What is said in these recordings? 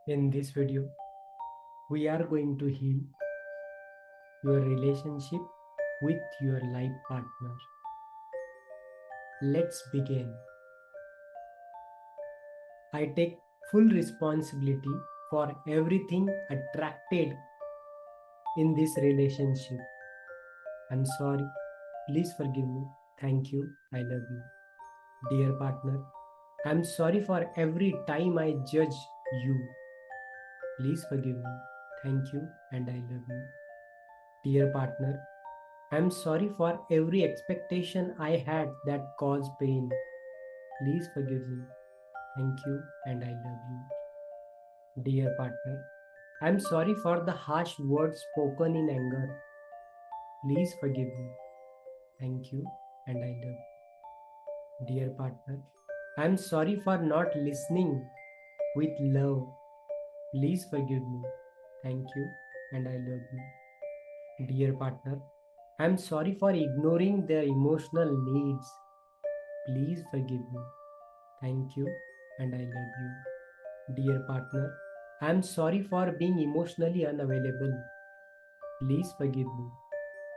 In this video, we are going to heal your relationship with your life partner. Let's begin. I take full responsibility for everything attracted in this relationship. I'm sorry. Please forgive me. Thank you. I love you. Dear partner, I'm sorry for every time I judge you. Please forgive me. Thank you and I love you. Dear partner, I'm sorry for every expectation I had that caused pain. Please forgive me. Thank you and I love you. Dear partner, I'm sorry for the harsh words spoken in anger. Please forgive me. Thank you and I love you. Dear partner, I'm sorry for not listening with love. Please forgive me. Thank you and I love you. Dear partner, I'm sorry for ignoring their emotional needs. Please forgive me. Thank you and I love you. Dear partner, I am sorry for being emotionally unavailable. Please forgive me.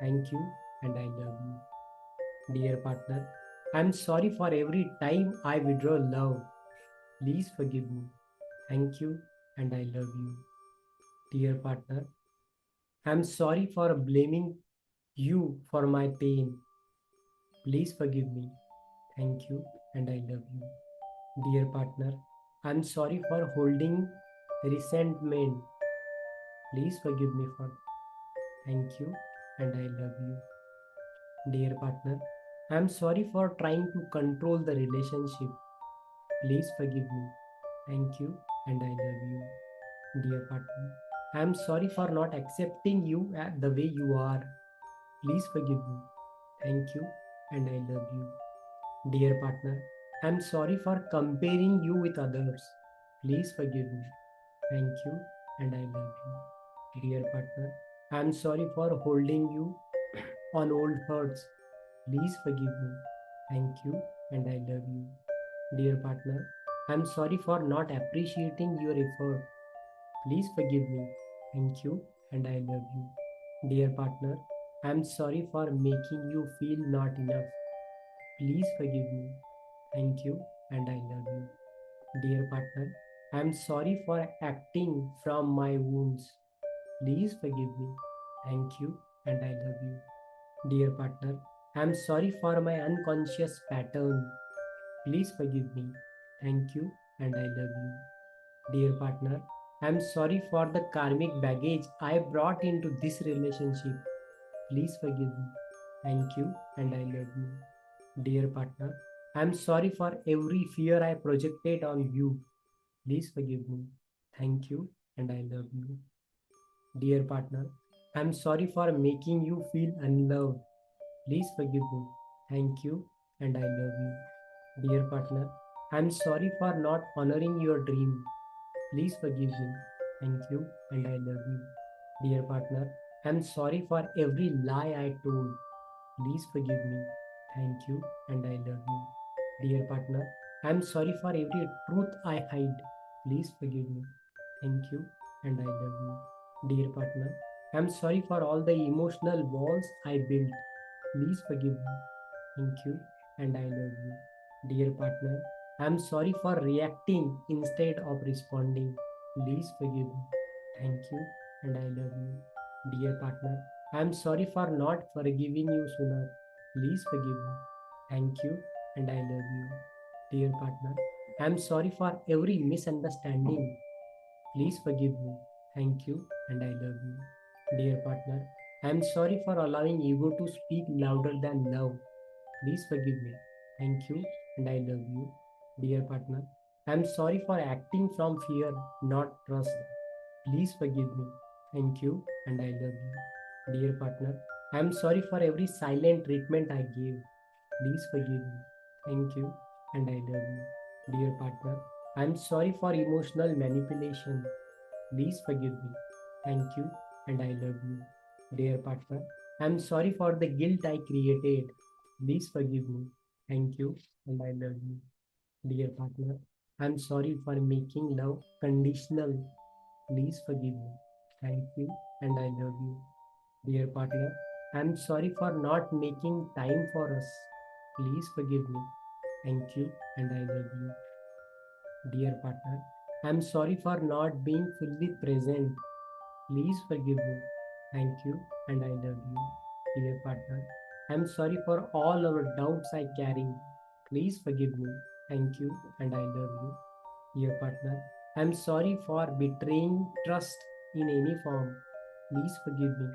Thank you and I love you. Dear partner, I am sorry for every time I withdraw love. Please forgive me. Thank you and I love you. Dear partner, I am sorry for blaming you for my pain. Please forgive me. Thank you and I love you. Dear partner, I am sorry for holding resentment. Please forgive me for. Thank you and I love you. Dear partner, I am sorry for trying to control the relationship. Please forgive me. Thank you and I love you. Dear partner, I am sorry for not accepting you the way you are. Please forgive me. Thank you and I love you. Dear partner, I am sorry for comparing you with others. Please forgive me. Thank you and I love you. Dear partner, I am sorry for holding you on old hurts. Please forgive me. Thank you and I love you. Dear partner, I am sorry for not appreciating your effort. Please forgive me. Thank you and I love you. Dear partner, I am sorry for making you feel not enough. Please forgive me. Thank you and I love you. Dear partner, I am sorry for acting from my wounds. Please forgive me. Thank you and I love you. Dear partner, I am sorry for my unconscious pattern. Please forgive me. Thank you and I love you. Dear partner, I am sorry for the karmic baggage I brought into this relationship. Please forgive me. Thank you and I love you. Dear partner, I am sorry for every fear I projected on you. Please forgive me. Thank you and I love you. Dear partner, I am sorry for making you feel unloved. Please forgive me. Thank you and I love you. Dear partner, I am sorry for not honoring your dream. Please forgive me. Thank you and I love you. Dear partner, I am sorry for every lie I told. Please forgive me. Thank you and I love you. Dear partner, I am sorry for every truth I hide. Please forgive me. Thank you and I love you. Dear partner, I am sorry for all the emotional walls I built. Please forgive me. Thank you and I love you. Dear partner, I am sorry for reacting instead of responding. Please forgive me. Thank you and I love you. Dear partner, I am sorry for not forgiving you sooner. Please forgive me. Thank you and I love you. Dear partner, I am sorry for every misunderstanding. Please forgive me. Thank you and I love you. Dear partner, I am sorry for allowing ego to speak louder than love. Please forgive me. Thank you and I love you. Dear partner, I am sorry for acting from fear, not trust. Please forgive me. Thank you and I love you. Dear partner, I am sorry for every silent treatment I gave. Please forgive me. Thank you and I love you. Dear partner, I am sorry for emotional manipulation. Please forgive me. Thank you and I love you. Dear partner, I am sorry for the guilt I created. Please forgive me. Thank you and I love you. Dear partner, I am sorry for making love conditional. Please forgive me. Thank you and I love you. Dear partner, I'm sorry for not making time for us. Please forgive me. Thank you and I love you. Dear partner, I'm sorry for not being fully present. Please forgive me. Thank you and I love you. Dear partner, I'm sorry for all our doubts I carry. Please forgive me. Thank you and I love you. Dear partner, I'm sorry for betraying trust in any form. Please forgive me.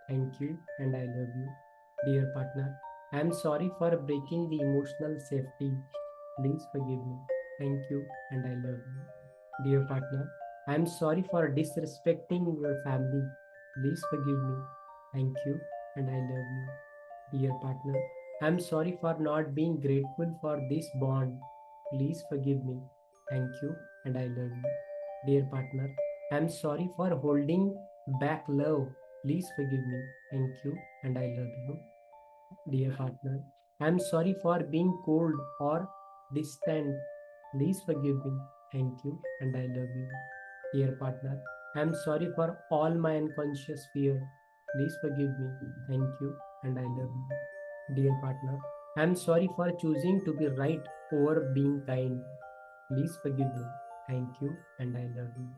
Thank you and I love you. Dear partner, I'm sorry for breaking the emotional safety. Please forgive me. Thank you and I love you. Dear partner, I'm sorry for disrespecting your family. Please forgive me. Thank you and I love you. Dear partner, I'm sorry for not being grateful for this bond. Please forgive me. Thank you and I love you. Dear partner, I'm sorry for holding back love. Please forgive me. Thank you and I love you. Dear partner, I'm sorry for being cold or distant. Please forgive me. Thank you and I love you. Dear partner, I'm sorry for all my unconscious fear. Please forgive me. Thank you and I love you. Dear partner, I'm sorry for choosing to be right over being kind. Please forgive me. Thank you and I love you.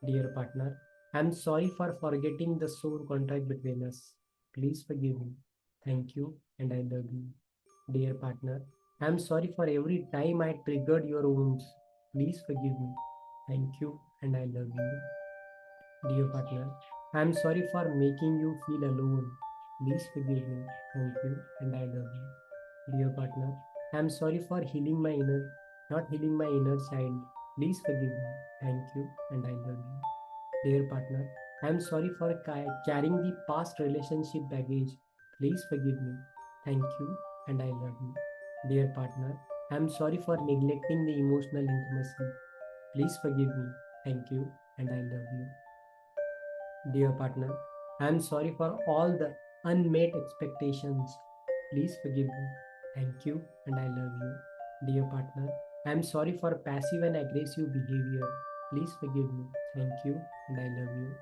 Dear partner, I'm sorry for forgetting the soul contract between us. Please forgive me. Thank you and I love you. Dear partner, I'm sorry for every time I triggered your wounds. Please forgive me. Thank you and I love you. Dear partner, I'm sorry for making you feel alone. Please forgive me. Thank you and I love you. Dear partner, I'm sorry for healing my inner, not healing my inner child. Please forgive me. Thank you and I love you. Dear partner, I'm sorry for carrying the past relationship baggage. Please forgive me. Thank you and I love you. Dear partner, I'm sorry for neglecting the emotional intimacy. Please forgive me. Thank you and I love you. Dear partner, I'm sorry for all the unmet expectations. Please forgive me. Thank you and I love you. Dear partner, I'm sorry for passive and aggressive behavior. Please forgive me. Thank you and I love you.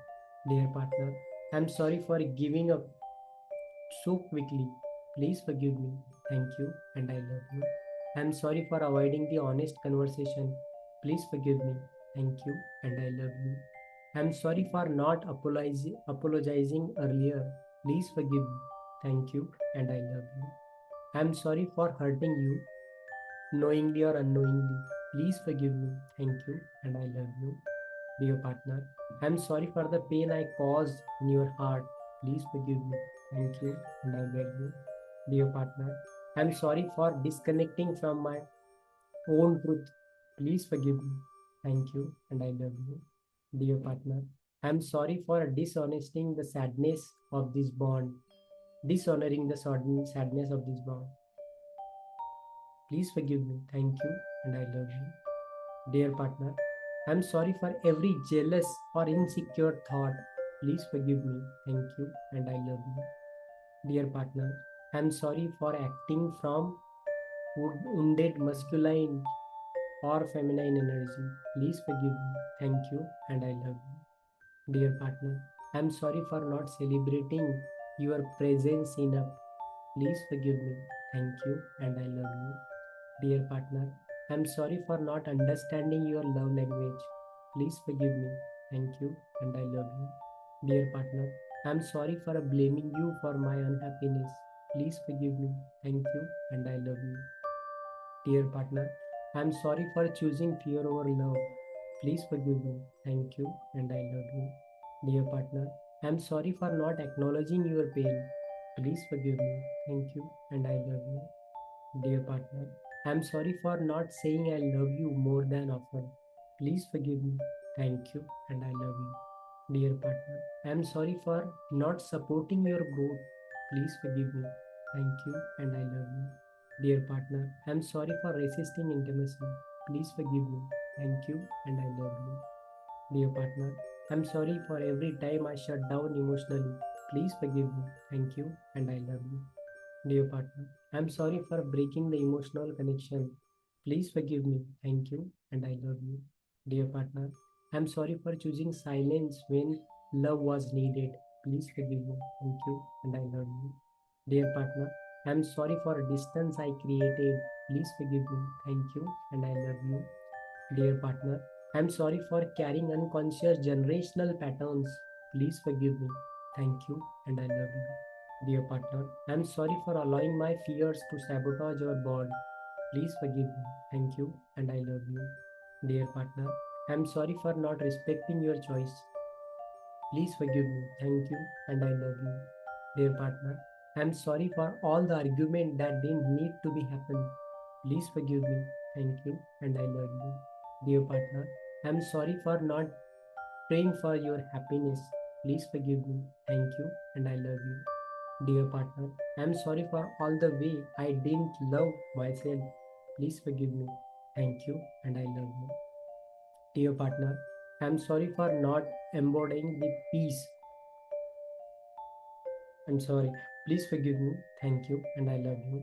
Dear partner, I'm sorry for giving up so quickly. Please forgive me. Thank you and I love you. I'm sorry for avoiding the honest conversation. Please forgive me. Thank you and I love you. I'm sorry for not apologizing earlier. Please forgive me. Thank you and I love you. I'm sorry for hurting you, knowingly or unknowingly. Please forgive me. Thank you and I love you. Dear partner, I'm sorry for the pain I caused in your heart. Please forgive me. Thank you and I beg you. Dear partner, I'm sorry for disconnecting from my own truth. Please forgive me. Thank you and I love you. Dear partner, I'm sorry for dishonesting the sadness of this bond. Dishonoring the sadness of this bond. Please forgive me. Thank you and I love you. Dear partner, I'm sorry for every jealous or insecure thought. Please forgive me. Thank you and I love you. Dear partner, I'm sorry for acting from wounded masculine or feminine energy. Please forgive me. Thank you and I love you. Dear partner, I'm sorry for not celebrating your presence enough. Please forgive me. Thank you and I love you. Dear partner, I'm sorry for not understanding your love language. Please forgive me. Thank you and I love you. Dear partner, I'm sorry for blaming you for my unhappiness. Please forgive me. Thank you and I love you. Dear partner, I'm sorry for choosing fear over love. Please forgive me. Thank you and I love you. Dear partner, I'm sorry for not acknowledging your pain. Please forgive me. Thank you and I love you. Dear partner, I'm sorry for not saying I love you more than often. Please forgive me. Thank you and I love you. Dear partner, I'm sorry for not supporting your growth. Please forgive me. Thank you and I love you. Dear partner, I'm sorry for resisting intimacy. Please forgive me. Thank you and I love you. Dear partner, I'm sorry for every time I shut down emotionally. Please forgive me. Thank you and I love you. Dear partner, I'm sorry for breaking the emotional connection. Please forgive me. Thank you and I love you. Dear partner, I'm sorry for choosing silence when love was needed. Please forgive me. Thank you, and I love you. Dear partner, I'm sorry for distance I created. Please forgive me. Thank you, and I love you. Dear partner, I'm sorry for carrying unconscious generational patterns. Please forgive me. Thank you, and I love you. Dear partner, I'm sorry for allowing my fears to sabotage our bond. Please forgive me. Thank you, and I love you. Dear partner, I'm sorry for not respecting your choice. Please forgive me. Thank you, and I love you. Dear partner, I'm sorry for all the argument that didn't need to be happen. Please forgive me. Thank you, and I love you. Dear partner, I'm sorry for not praying for your happiness. Please forgive me. Thank you, and I love you. Dear partner, I'm sorry for all the way I didn't love myself. Please forgive me. Thank you, and I love you. Dear partner, I'm sorry for not embodying the peace. I'm sorry. Please forgive me. Thank you, and I love you.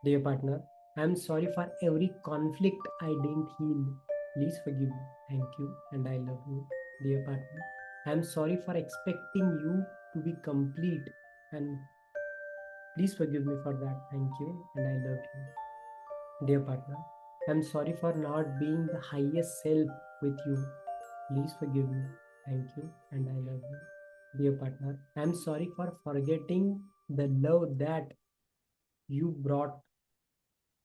Dear partner, I'm sorry for every conflict I didn't heal. Please forgive me. Thank you, and I love you. Dear partner, I'm sorry for expecting you to be complete, and please forgive me for that. Thank you, and I love you. Dear partner, I'm sorry for not being the highest self with you. Please forgive me. Thank you, and I love you. Dear partner, I'm sorry for forgetting the love that you brought.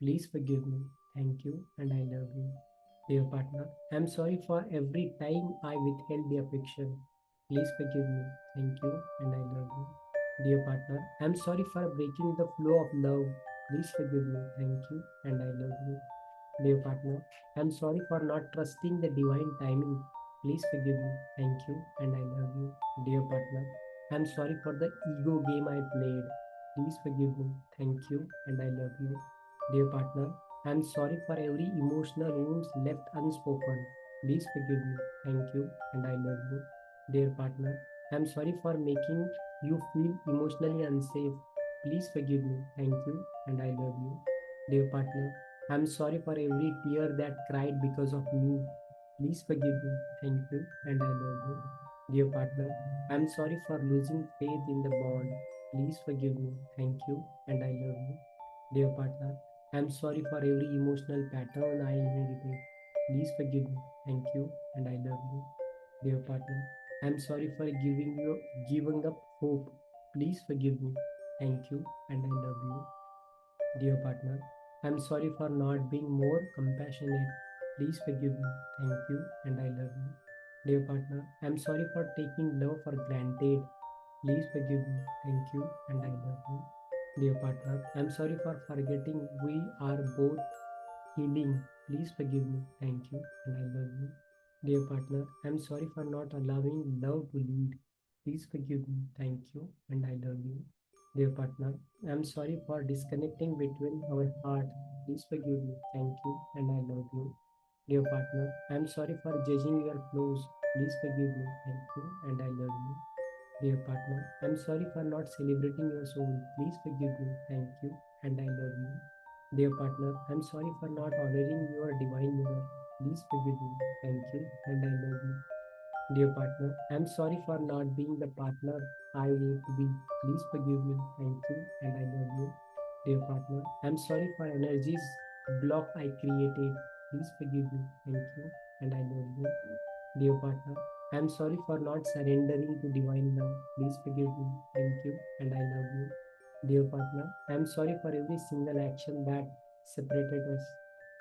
Please forgive me. Thank you, and I love you. Dear partner, I'm sorry for every time I withheld the affection. Please forgive me. Thank you, and I love you. Dear partner, I'm sorry for breaking the flow of love. Please forgive me. Thank you, and I love you. Dear partner, I'm sorry for not trusting the divine timing. Please forgive me. Thank you, and I love you. Dear partner, I'm sorry for the ego game I played. Please forgive me. Thank you, and I love you. Dear partner, I'm sorry for every emotional wounds left unspoken. Please forgive me. Thank you, and I love you. Dear partner, I'm sorry for making you feel emotionally unsafe. Please forgive me. Thank you, and I love you. Dear partner, I'm sorry for every tear that cried because of me. Please forgive me. Thank you, and I love you. Dear partner, I'm sorry for losing faith in the bond. Please forgive me. Thank you, and I love you. Dear partner, I'm sorry for every emotional pattern I inherited. Please forgive me. Thank you, and I love you. Dear partner, I'm sorry for giving up hope. Please forgive me. Thank you, and I love you. Dear partner, I'm sorry for not being more compassionate. Please forgive me. Thank you, and I love you. Dear partner, I'm sorry for taking love for granted. Please forgive me. Thank you, and I love you. Dear partner, I'm sorry for forgetting we are both healing. Please forgive me. Thank you, and I love you. Dear partner, I'm sorry for not allowing love to lead. Please forgive me. Thank you, and I love you. Dear partner, I'm sorry for disconnecting between our heart. Please forgive me. Thank you, and I love you. Dear partner, I'm sorry for judging your flaws. Please forgive me. Thank you, and I love you. Dear partner, I'm sorry for not celebrating your soul. Please forgive me. Thank you, and I love you. Dear partner, I'm sorry for not honoring your divine mirror. Please forgive me. Thank you, and I love you. Dear partner, I'm sorry for not being the partner I want to be. Please forgive me. Thank you, and I love you. Dear partner, I'm sorry for energies block I created. Please forgive me. Thank you, and I love you. Dear partner, I'm sorry for not surrendering to divine love. Please forgive me. Thank you, and I love you. Dear partner, I'm sorry for every single action that separated us.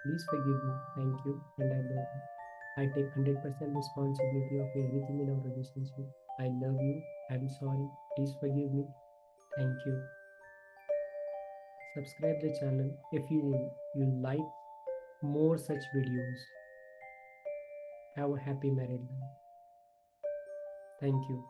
Please forgive me. Thank you, and I love you. I take 100% responsibility of everything in our relationship. I love you. I'm sorry. Please forgive me. Thank you. Subscribe the channel if you like more such videos. Have a happy married life. Thank you.